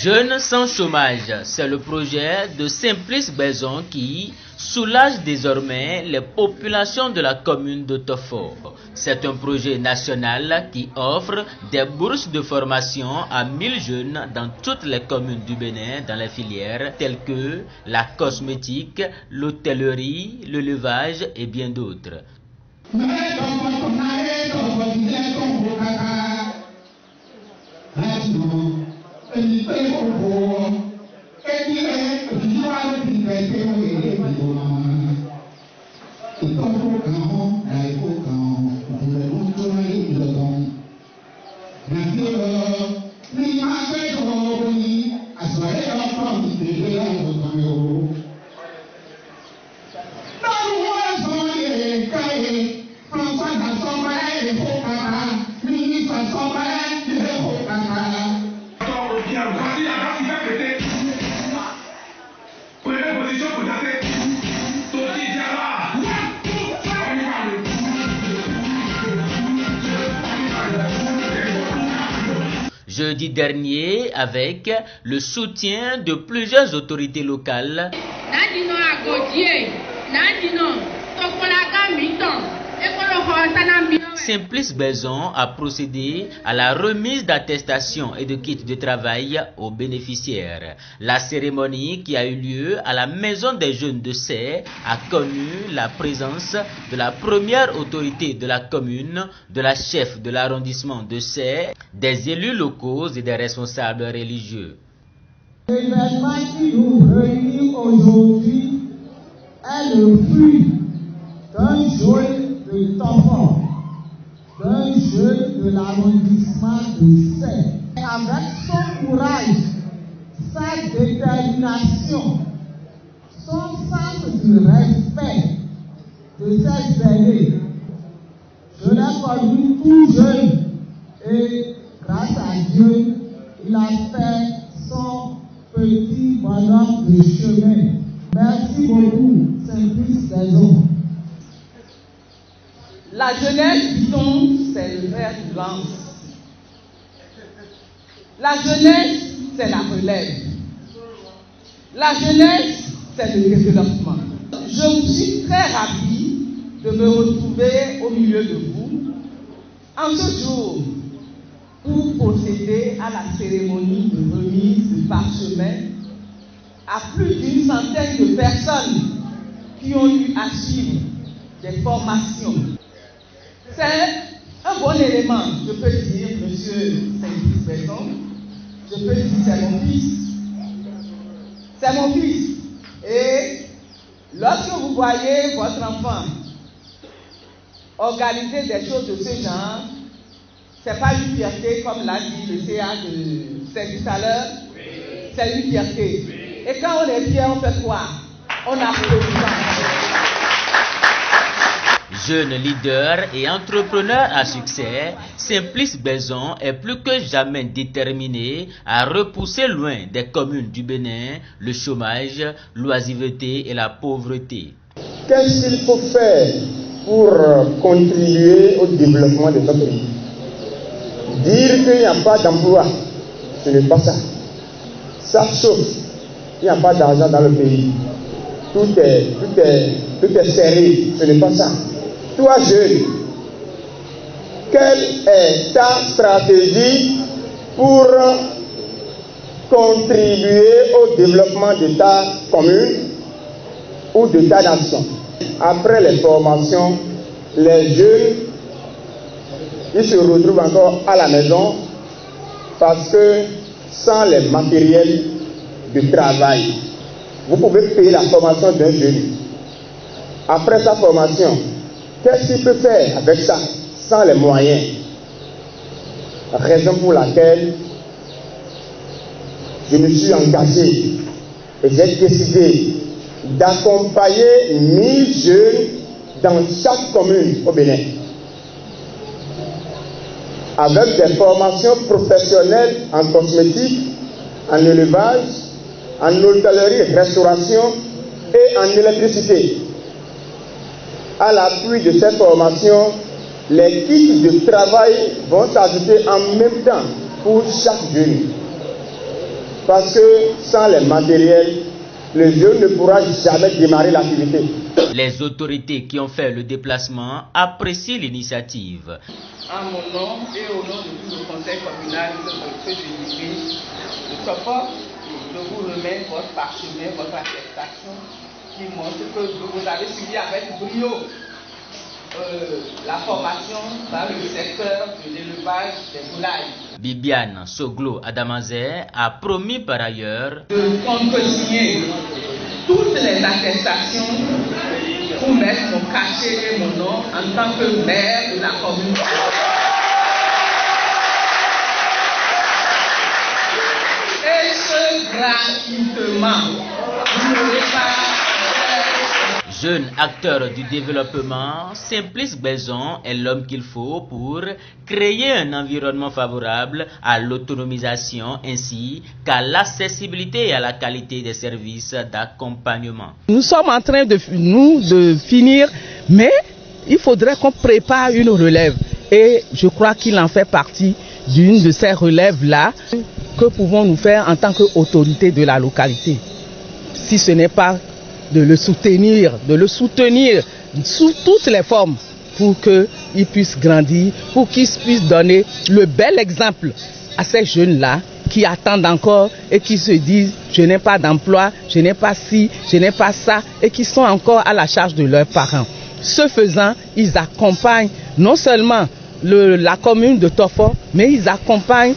Jeunes sans chômage, c'est le projet de Simplice Belzon qui soulage désormais les populations de la commune de Tofo. C'est un projet national qui offre des bourses de formation à 1000 jeunes dans toutes les communes du Bénin dans les filières telles que la cosmétique, l'hôtellerie, l'élevage et bien d'autres. Jeudi dernier, avec le soutien de plusieurs autorités locales, Simplice Belzon a procédé à la remise d'attestations et de kits de travail aux bénéficiaires. La cérémonie qui a eu lieu à la Maison des Jeunes de Sey a connu la présence de la première autorité de la commune, de la chef de l'arrondissement de Sey, des élus locaux et des responsables religieux. L'événement qui nous réunit aujourd'hui est le fruit d'un jeune de Tofo, d'un jeune de l'arrondissement de Sey. Avec son courage, sa détermination, son sens du respect de ses aînés, je l'ai connu tout jeune et grâce à Dieu, il a fait son petit bonhomme de chemin. Merci beaucoup, Simplice Belzon. La jeunesse, dit-on, c'est le fer de lance. La jeunesse, c'est la relève. La jeunesse, c'est le développement. Je suis très ravie de me retrouver au milieu de vous en ce jour pour procéder à la cérémonie de remise de parchemin à plus d'une centaine de personnes qui ont eu à suivre des formations. C'est un bon élément, je peux dire, monsieur Simplice Belzon, je peux dire c'est mon fils. C'est mon fils. Et lorsque vous voyez votre enfant organiser des choses de ce genre, c'est pas une fierté, comme l'a dit le CA de Sey tout à l'heure, c'est une fierté. Et quand on est fier, on fait quoi? On applaudit. Jeune leader et entrepreneur à succès, Simplice Belzon est plus que jamais déterminé à repousser loin des communes du Bénin le chômage, l'oisiveté et la pauvreté. Qu'est-ce qu'il faut faire pour contribuer au développement de notre pays? Dire qu'il n'y a pas d'emploi, ce n'est pas ça. Ça chauffe. Il n'y a pas d'argent dans le pays. Tout est serré. Ce n'est pas ça. Toi, jeune, quelle est ta stratégie pour contribuer au développement de ta commune ou de ta nation? Après les formations, les jeunes, ils se retrouvent encore à la maison parce que sans les matériels de travail, vous pouvez payer la formation d'un jeune. Après sa formation, qu'est-ce qu'il peut faire avec ça sans les moyens? Raison pour laquelle je me suis engagé et j'ai décidé d'accompagner 1000 jeunes dans chaque commune au Bénin, avec des formations professionnelles en cosmétique, en élevage, en hôtellerie, restauration et en électricité. À l'appui de cette formation, les kits de travail vont s'ajouter en même temps pour chaque jeune. Parce que sans les matériels, le jeune ne pourra jamais démarrer l'activité. Les autorités qui ont fait le déplacement apprécient l'initiative. En mon nom et au nom de tout le conseil communal que je dirige, de Tofo, je vous remets votre parchemin, votre attestation qui montre que vous avez suivi avec brio la formation dans le secteur de l'élevage des volailles. Bibiane Soglo Adamazé a promis par ailleurs de contresigner toutes les attestations pour mettre mon cachet et mon nom en tant que maire de la commune. Et ce gratuitement. Vous n'aurez pas. Jeune acteur du développement, Simplice Belzon est l'homme qu'il faut pour créer un environnement favorable à l'autonomisation ainsi qu'à l'accessibilité et à la qualité des services d'accompagnement. Nous sommes en train de finir, mais il faudrait qu'on prépare une relève. Et je crois qu'il en fait partie d'une de ces relèves-là. Que pouvons-nous faire en tant qu'autorité de la localité, si ce n'est pas de le soutenir sous toutes les formes pour qu'il puisse grandir, pour qu'il puisse donner le bel exemple à ces jeunes-là qui attendent encore et qui se disent je n'ai pas d'emploi, je n'ai pas ci, je n'ai pas ça et qui sont encore à la charge de leurs parents. Ce faisant, ils accompagnent non seulement la commune de Tofo, mais ils accompagnent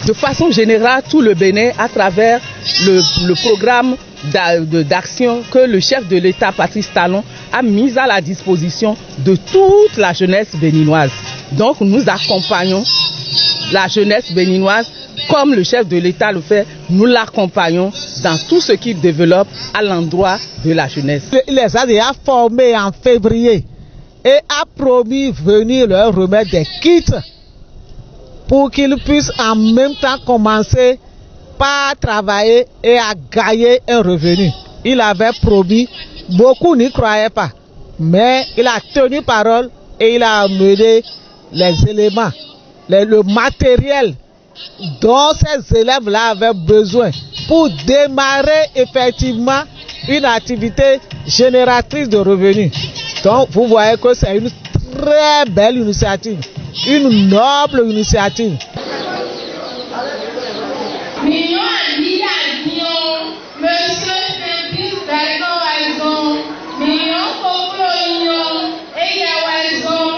de façon générale tout le Bénin à travers le programme d'action que le chef de l'État, Patrice Talon, a mis à la disposition de toute la jeunesse béninoise. Donc nous accompagnons la jeunesse béninoise comme le chef de l'État le fait, nous l'accompagnons dans tout ce qu'il développe à l'endroit de la jeunesse. Il les a déjà formés en février et a promis venir leur remettre des kits pour qu'ils puissent en même temps commencer par travailler et à gagner un revenu. Il avait promis, beaucoup n'y croyaient pas, mais il a tenu parole et il a amené les éléments, le matériel dont ces élèves-là avaient besoin pour démarrer effectivement une activité génératrice de revenus. Donc vous voyez que c'est une très belle initiative, une noble initiative. Monsieur Simplice Belzon, million Koklo Union, et Yawazon,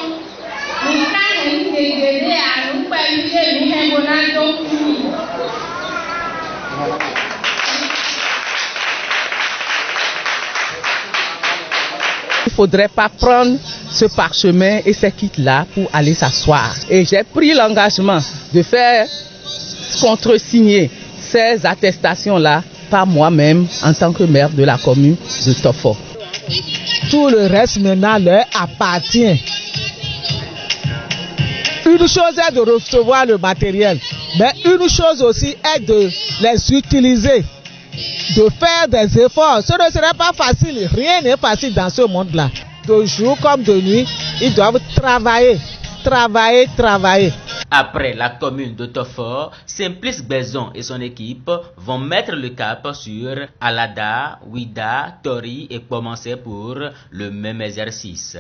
nous avons décidé à nous qualifier Il ne faudrait pas prendre ce parchemin et ces kits-là pour aller s'asseoir. Et j'ai pris l'engagement de faire contresigner ces attestations-là par moi-même en tant que maire de la commune de Tofo. Tout le reste maintenant leur appartient. Une chose est de recevoir le matériel, mais une chose aussi est de les utiliser, de faire des efforts. Ce ne serait pas facile, rien n'est facile dans ce monde-là. De jour comme de nuit, ils doivent travailler. Après la commune de Tofo, Simplice Belzon et son équipe vont mettre le cap sur Alada, Ouida, Tori et commencer pour le même exercice.